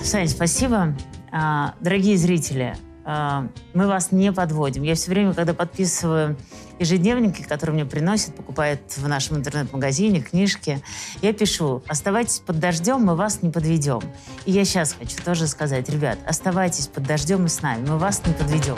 Сань, спасибо. Дорогие зрители, мы вас не подводим. Я все время, когда подписываю ежедневники, которые мне приносят, покупают в нашем интернет-магазине книжки, я пишу: оставайтесь под дождем, мы вас не подведем. И я сейчас хочу тоже сказать: ребят, оставайтесь под дождем и с нами, мы вас не подведем.